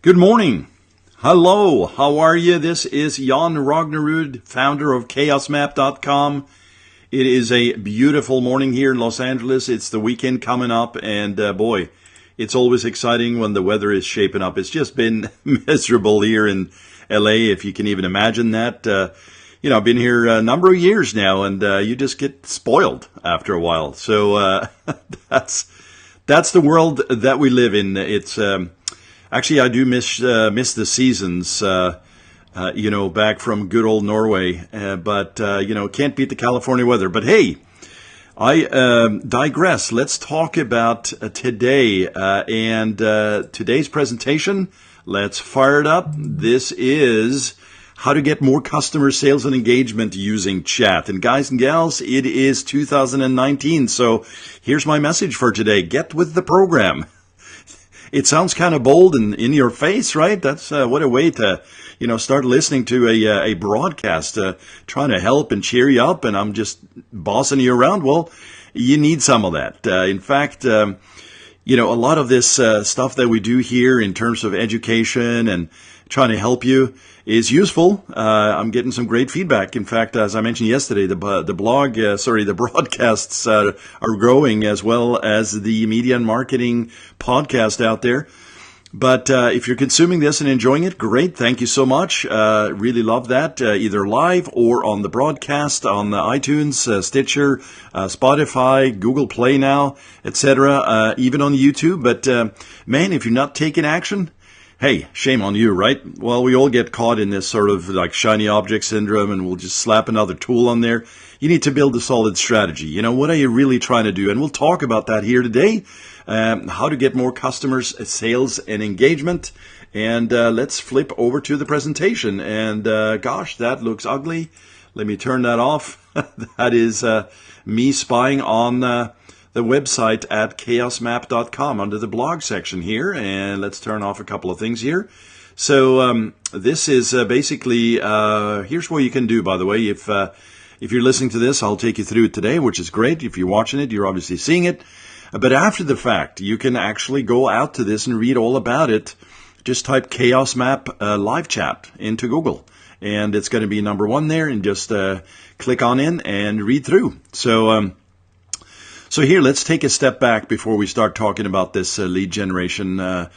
Good morning. Hello. How are you? This is Jon Rognerud, founder of chaosmap.com. It is a beautiful morning here in Los Angeles. It's the weekend coming up, and boy, it's always exciting when the weather is shaping up. It's just been miserable here in LA, if you can even imagine that. I've been here a number of years now, and you just get spoiled after a while. So that's the world that we live in. It's actually, I do miss the seasons, back from good old Norway. But can't beat the California weather. But hey, I digress. Let's talk about today and today's presentation. Let's fire it up. This is how to get more customer sales and engagement using chat. And guys and gals, it is 2019. So here's my message for today. Get with the program. It sounds kind of bold and in your face, right? That's what a way to, start listening to a broadcast, trying to help and cheer you up, and I'm just bossing you around. Well, you need some of that. In fact, a lot of this stuff that we do here in terms of education and trying to help you is useful. I'm getting some great feedback. In fact, as I mentioned yesterday, the broadcasts are growing, as well as the media and marketing podcast out there. But if you're consuming this and enjoying it, great. Thank you so much. Really love that, either live or on the broadcast on the iTunes, Stitcher, Spotify, Google Play now, etc., even on YouTube. But man, if you're not taking action, hey, shame on you, right? Well, we all get caught in this sort of like shiny object syndrome, and we'll just slap another tool on there. You need to build a solid strategy. What are you really trying to do? And we'll talk about that here today. How to get more customers, sales, and engagement. And let's flip over to the presentation. And gosh, that looks ugly. Let me turn that off. That is me spying on the website at chaosmap.com under the blog section here. And let's turn off a couple of things here. So this is basically, here's what you can do, by the way. If you're listening to this, I'll take you through it today, which is great. If you're watching it, you're obviously seeing it. But after the fact, you can actually go out to this and read all about it. Just type Chaos Map live chat into Google, and it's going to be number one there, and just click on in and read through. So here, let's take a step back before we start talking about this lead generation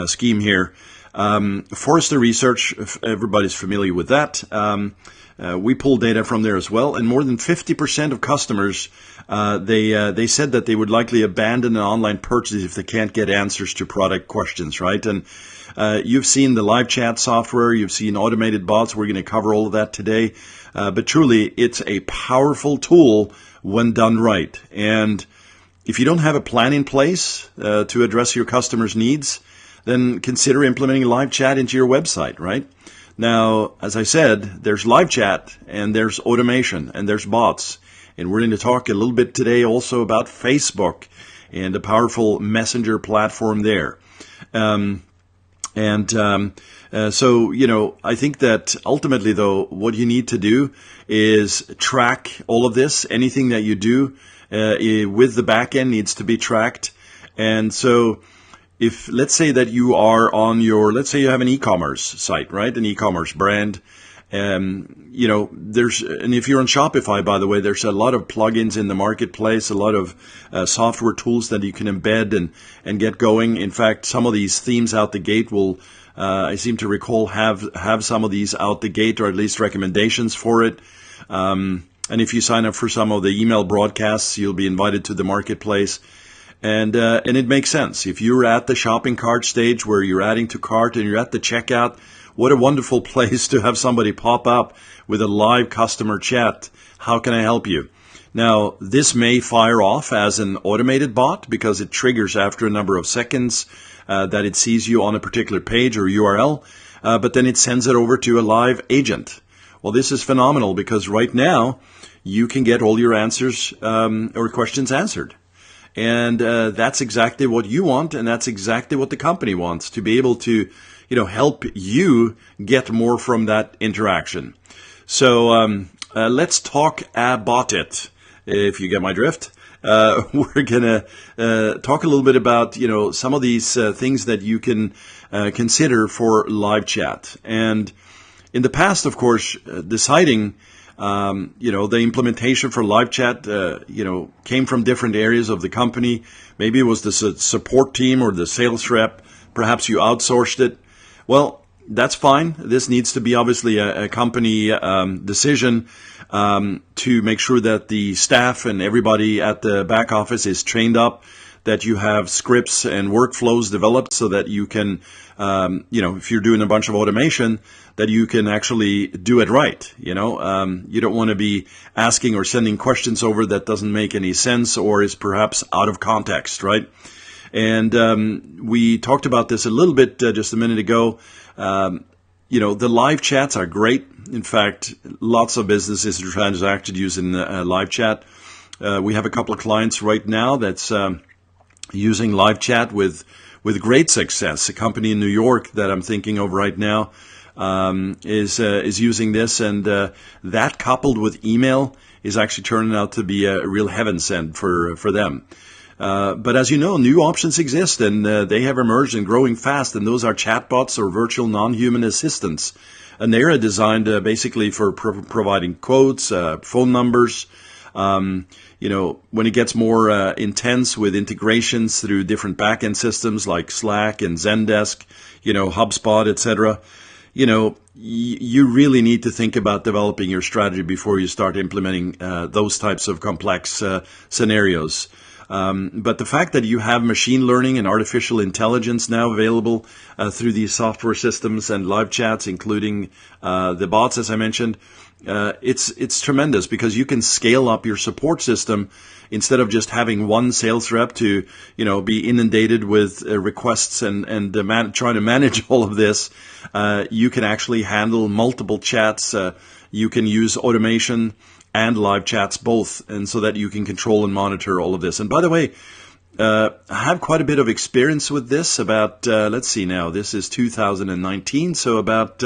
scheme here. Forrester Research, everybody's familiar with that. We pull data from there as well, and more than 50% of customers, they said that they would likely abandon an online purchase if they can't get answers to product questions, right? And you've seen the live chat software, you've seen automated bots. We're going to cover all of that today. But truly, it's a powerful tool when done right. And if you don't have a plan in place to address your customers' needs, then consider implementing live chat into your website, right? Now, as I said, there's live chat, and there's automation, and there's bots. And we're going to talk a little bit today also about Facebook and the powerful messenger platform there. So, I think that ultimately, though, what you need to do is track all of this. Anything that you do with the back end needs to be tracked. And so if, let's say that you are on let's say you have an e-commerce site, right? An e-commerce brand. And if you're on Shopify, by the way, there's a lot of plugins in the marketplace, a lot of software tools that you can embed and get going. In fact, some of these themes out the gate will, I seem to recall, have some of these out the gate, or at least recommendations for it. And if you sign up for some of the email broadcasts, you'll be invited to the marketplace. And it makes sense. If you're at the shopping cart stage where you're adding to cart and you're at the checkout, what a wonderful place to have somebody pop up with a live customer chat. How can I help you? Now, this may fire off as an automated bot because it triggers after a number of seconds that it sees you on a particular page or URL, but then it sends it over to a live agent. Well, this is phenomenal because right now you can get all your answers or questions answered. And that's exactly what you want, and that's exactly what the company wants, to be able to, help you get more from that interaction. So let's talk about it, if you get my drift. we're going to talk a little bit about, some of these things that you can consider for live chat. And in the past, of course, deciding, the implementation for live chat, came from different areas of the company. Maybe it was the support team or the sales rep. Perhaps you outsourced it. Well, that's fine. This needs to be obviously a company decision to make sure that the staff and everybody at the back office is trained up, that you have scripts and workflows developed so that you can, if you're doing a bunch of automation, that you can actually do it right. You don't want to be asking or sending questions over that doesn't make any sense or is perhaps out of context, right? And we talked about this a little bit just a minute ago. The live chats are great. In fact, lots of businesses are transacted using live chat. We have a couple of clients right now that's using live chat with great success. A company in New York that I'm thinking of right now is using this, and that coupled with email is actually turning out to be a real heaven sent for them. But as you know, new options exist, and they have emerged and growing fast, and those are chatbots or virtual non-human assistants. And they are designed basically for providing quotes, phone numbers. When it gets more intense with integrations through different backend systems like Slack and Zendesk, HubSpot, etc., you really need to think about developing your strategy before you start implementing those types of complex scenarios. But the fact that you have machine learning and artificial intelligence now available through these software systems and live chats, including the bots, as I mentioned, it's tremendous because you can scale up your support system instead of just having one sales rep to, be inundated with requests and trying to manage all of this. You can actually handle multiple chats. You can use automation and live chats both, and so that you can control and monitor all of this. And by the way, I have quite a bit of experience with this. About, let's see now, this is 2019, so about,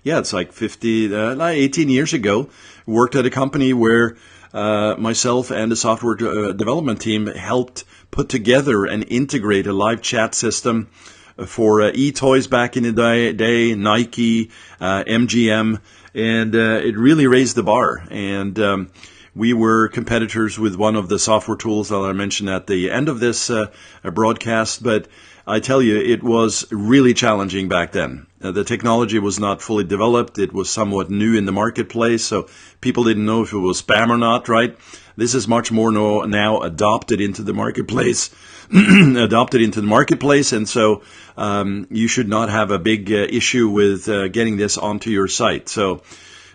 it's like 18 years ago, worked at a company where myself and the software development team helped put together and integrate a live chat system for e-toys back in the day, Nike, MGM, and it really raised the bar. And we were competitors with one of the software tools that I mentioned at the end of this broadcast, but I tell you, it was really challenging back then. The technology was not fully developed. It was somewhat new in the marketplace, so people didn't know if it was spam or not, right? This is much more now adopted into the marketplace, and so you should not have a big issue with getting this onto your site. So,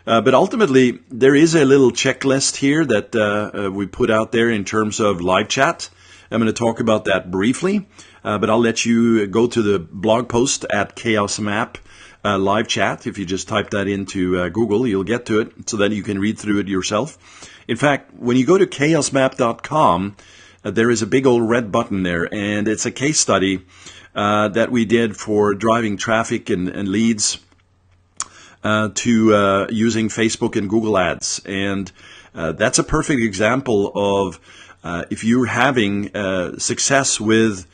but ultimately, there is a little checklist here that we put out there in terms of live chat. I'm going to talk about that briefly, but I'll let you go to the blog post at Chaos Map live chat. If you just type that into Google, you'll get to it so that you can read through it yourself. In fact, when you go to chaosmap.com, there is a big old red button there, and it's a case study that we did for driving traffic and leads to using Facebook and Google Ads. And that's a perfect example of if you're having success with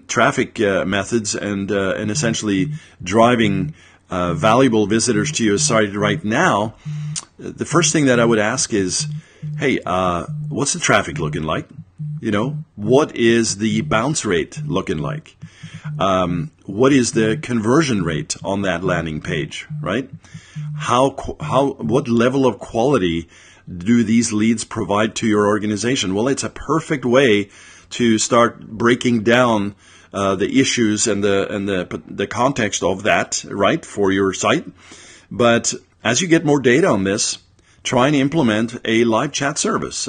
traffic methods and essentially driving valuable visitors to your site right now, the first thing that I would ask is, hey, what's the traffic looking like? What is the bounce rate looking like? What is the conversion rate on that landing page, right? What level of quality do these leads provide to your organization? Well, it's a perfect way to start breaking down the issues and the context of that, right, for your site. But as you get more data on this, try and implement a live chat service.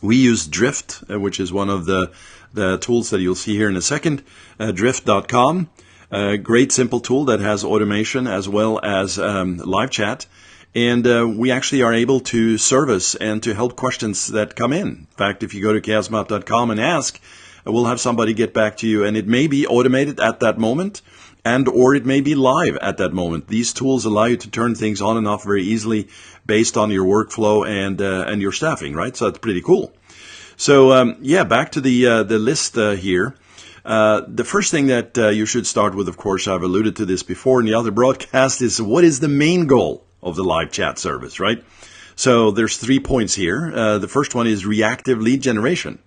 We use Drift, which is one of the tools that you'll see here in a second, drift.com. A great simple tool that has automation as well as live chat. And we actually are able to service and to help questions that come in. In fact, if you go to chaosmap.com and ask, we'll have somebody get back to you. And it may be automated at that moment, and or it may be live at that moment. These tools allow you to turn things on and off very easily based on your workflow and your staffing, right? So that's pretty cool. So yeah, back to the list here. The first thing that you should start with, of course, I've alluded to this before in the other broadcast, is what is the main goal of the live chat service, right? So there's 3 points here. The first one is reactive lead generation.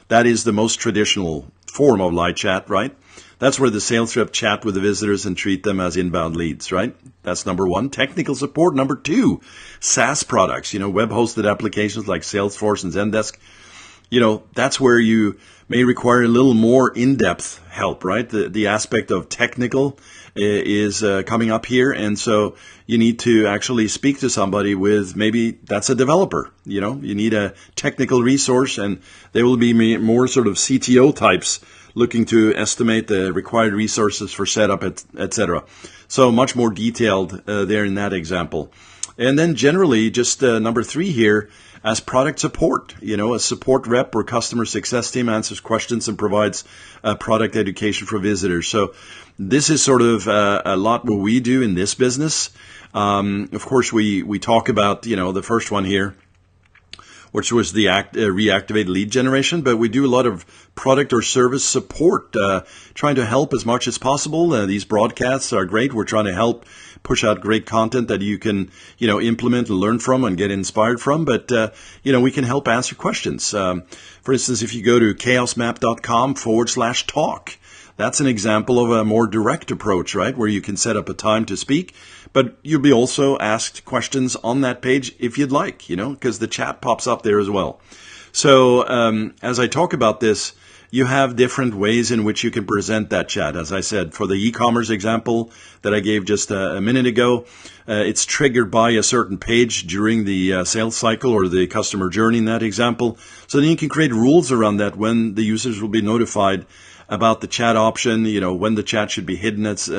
That is the most traditional form of live chat, right? That's where the sales rep chat with the visitors and treat them as inbound leads, right? That's number one. Technical support. Number two, SaaS products, web-hosted applications like Salesforce and Zendesk. That's where you may require a little more in-depth help, right? The aspect of technical is coming up here. And so you need to actually speak to somebody with, maybe that's a developer, you need a technical resource, and they will be more sort of CTO types looking to estimate the required resources for setup, etc. So much more detailed there in that example. And then generally, just number 3 here, as product support, a support rep or customer success team answers questions and provides product education for visitors. So this is sort of a lot what we do in this business. Of course, we talk about, the first one here, which was the reactivate lead generation, but we do a lot of product or service support, trying to help as much as possible. These broadcasts are great. We're trying to help push out great content that you can, implement and learn from and get inspired from. But, we can help answer questions. For instance, if you go to chaosmap.com/talk, that's an example of a more direct approach, right? Where you can set up a time to speak, but you'll be also asked questions on that page if you'd like, because the chat pops up there as well. So as I talk about this, you have different ways in which you can present that chat. As I said, for the e-commerce example that I gave just a minute ago, it's triggered by a certain page during the sales cycle or the customer journey in that example. So then you can create rules around that when the users will be notified about the chat option, when the chat should be hidden as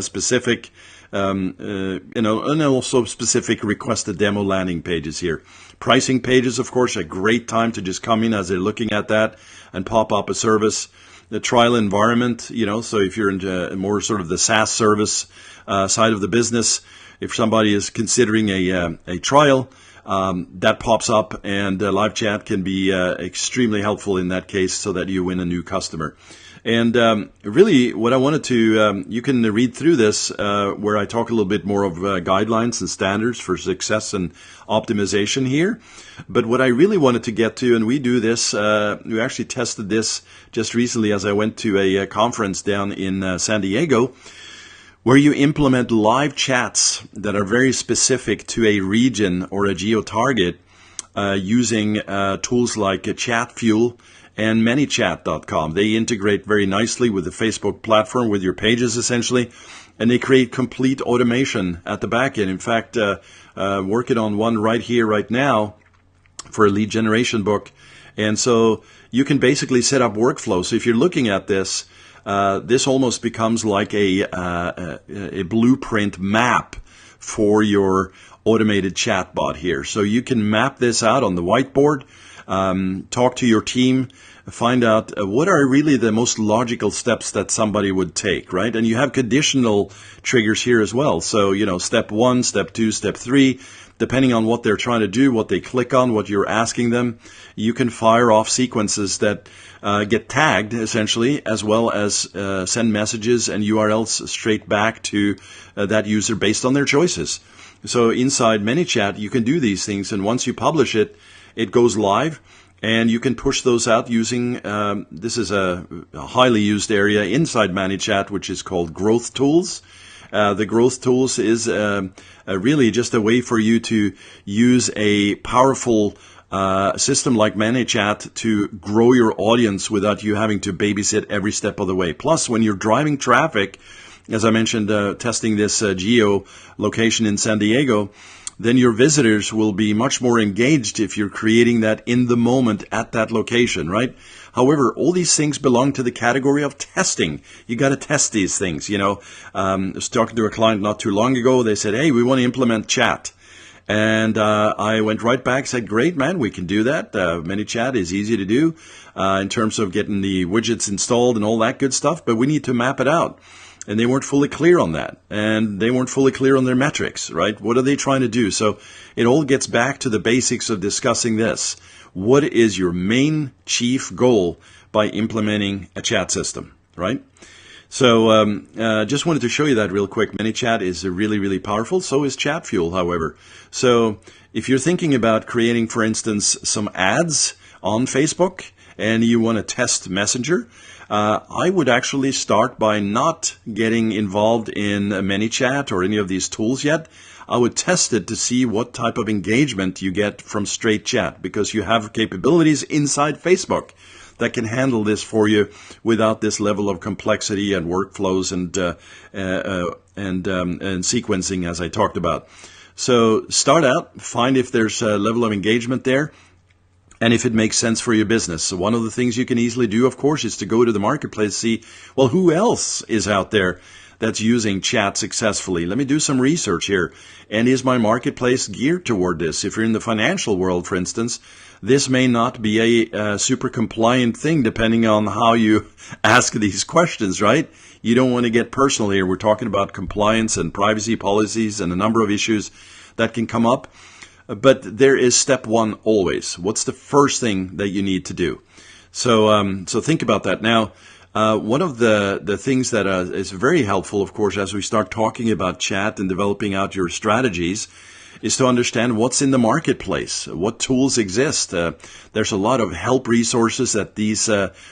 specific, and also specific requested demo landing pages here. Pricing pages, of course, a great time to just come in as they're looking at that and pop up a service. The trial environment, so if you're into more sort of the SaaS service side of the business, if somebody is considering a trial, that pops up, and live chat can be extremely helpful in that case so that you win a new customer. And really what I wanted to, you can read through this where I talk a little bit more of guidelines and standards for success and optimization here. But what I really wanted to get to, and we do this, we actually tested this just recently as I went to a conference down in San Diego, where you implement live chats that are very specific to a region or a geo-target using tools like ChatFuel and ManyChat.com. They integrate very nicely with the Facebook platform, with your pages essentially, and they create complete automation at the back end. In fact, working on one right here, right now, for a lead generation book. And so you can basically set up workflow. So if you're looking at this, this almost becomes like a blueprint map for your automated chatbot here. So you can map this out on the whiteboard, talk to your team, find out what are really the most logical steps that somebody would take, right? And you have conditional triggers here as well. So, step 1, step 2, step 3, depending on what they're trying to do, what they click on, what you're asking them, you can fire off sequences that get tagged essentially, as well as send messages and URLs straight back to that user based on their choices. So inside ManyChat, you can do these things, and once you publish it, it goes live, and you can push those out using, this is a highly used area inside ManyChat, which is called Growth Tools. The Growth Tools is really just a way for you to use a powerful system like ManyChat to grow your audience without you having to babysit every step of the way. Plus, when you're driving traffic, as I mentioned, testing this geo location in San Diego, then your visitors will be much more engaged if you're creating that in the moment at that location, right? However, all these things belong to the category of testing. You got to test these things, I was talking to a client not too long ago. They said, hey, we want to implement chat. And I went right back, said, great, man, we can do that. ManyChat is easy to do in terms of getting the widgets installed and all that good stuff, but we need to map it out. and they weren't fully clear on that, and they weren't fully clear on their metrics, right? What are they trying to do? So it all gets back to the basics of discussing this. What is your main chief goal by implementing a chat system, right? So just wanted to show you that real quick. ManyChat is really, really powerful. So is ChatFuel, however. So if you're thinking about creating, for instance, some ads on Facebook and you want to test Messenger, I would actually start by not getting involved in ManyChat or any of these tools yet. I would test it to see what type of engagement you get from straight chat, because you have capabilities inside Facebook that can handle this for you without this level of complexity and workflows and sequencing, as I talked about. So start out, find if there's a level of engagement there, and if it makes sense for your business. So one of the things you can easily do, of course, is to go to the marketplace, see, well, who else is out there that's using chat successfully? Let me do some research here. And is my marketplace geared toward this? If you're in the financial world, for instance, this may not be a super compliant thing depending on how you ask these questions, right? You don't want to get personal here. We're talking about compliance and privacy policies and a number of issues that can come up. But there is step one always. What's the first thing that you need to do? So think about that. Now, one of the things that is very helpful, of course, as we start talking about chat and developing out your strategies, is to understand what's in the marketplace, what tools exist. There's a lot of help resources that these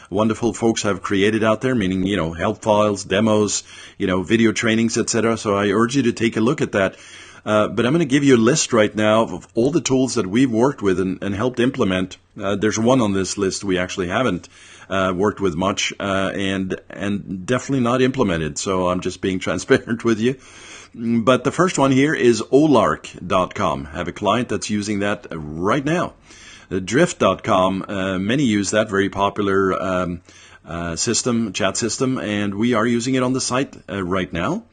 wonderful folks have created out there, meaning, help files, demos, video trainings, etc. So I urge you to take a look at that. But I'm going to give you a list right now of all the tools that we've worked with and helped implement. There's one on this list we actually haven't worked with much and definitely not implemented. So I'm just being transparent with you. But the first one here is olark.com. I have a client that's using that right now. Drift.com, many use that, very popular chat system, and we are using it on the site right now.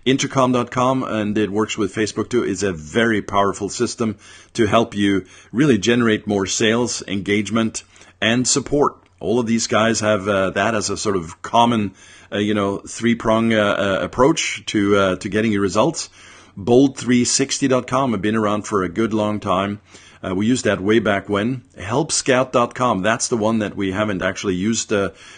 Intercom.com, and it works with Facebook too, is a very powerful system to help you really generate more sales, engagement, and support. All of these guys have that as a sort of common, three-prong approach to getting your results. Bold360.com have been around for a good long time. We used that way back when. Helpscout.com, that's the one that we haven't actually used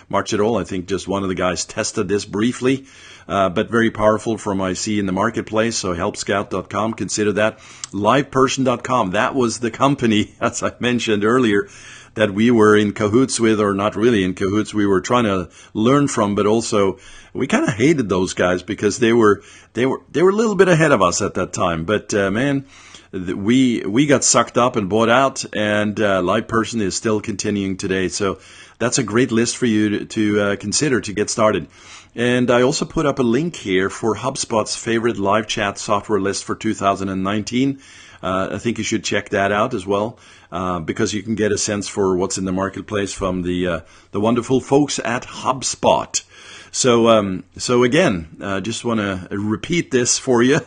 much at all. I think just one of the guys tested this briefly, but very powerful from I see in the marketplace. So helpscout.com, consider that. Liveperson.com, that was the company, as I mentioned earlier, that we were in cahoots with, or not really in cahoots. We were trying to learn from, but also we kind of hated those guys because they were a little bit ahead of us at that time. But man, we got sucked up and bought out, and LivePerson is still continuing today. So that's a great list for you to consider to get started. And I also put up a link here for HubSpot's favorite live chat software list for 2019. I think you should check that out as well, because you can get a sense for what's in the marketplace from the wonderful folks at HubSpot. So again, just want to repeat this for you.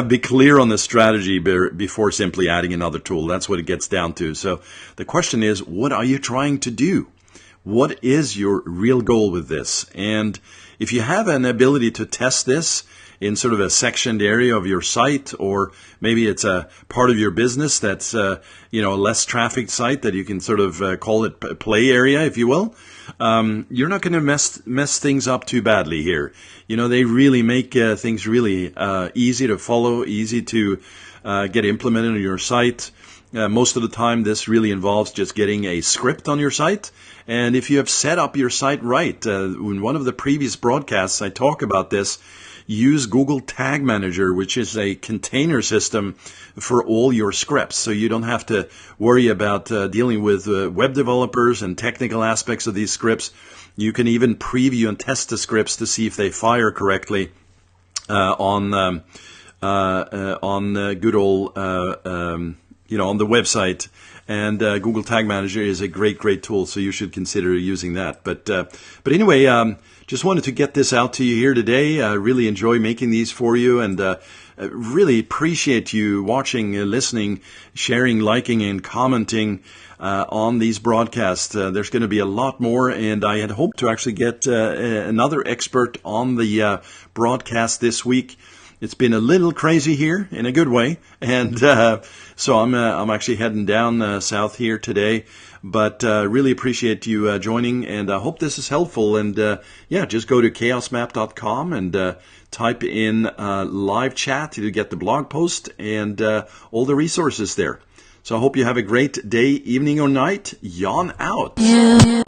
Be clear on the strategy before simply adding another tool. That's what it gets down to. So the question is, what are you trying to do? What is your real goal with this? And if you have an ability to test this in sort of a sectioned area of your site, or maybe it's a part of your business that's a less trafficked site that you can sort of call it a play area, if you will, you're not going to mess things up too badly here. They really make things really easy to follow, easy to get implemented on your site. Most of the time, this really involves just getting a script on your site. And if you have set up your site right, in one of the previous broadcasts, I talk about this. Use Google Tag Manager, which is a container system for all your scripts. So you don't have to worry about dealing with web developers and technical aspects of these scripts. You can even preview and test the scripts to see if they fire correctly on good old, on the website. And Google Tag Manager is a great tool, so you should consider using that. But anyway, just wanted to get this out to you here today. I really enjoy making these for you, and really appreciate you watching, listening, sharing, liking, and commenting on these broadcasts. There's going to be a lot more, and I had hoped to actually get another expert on the broadcast this week. It's been a little crazy here in a good way, and so I'm actually heading down south here today. But really appreciate you joining, and I hope this is helpful. And just go to chaosmap.com and type in live chat to get the blog post and all the resources there. So I hope you have a great day, evening, or night. Jon out. Yeah.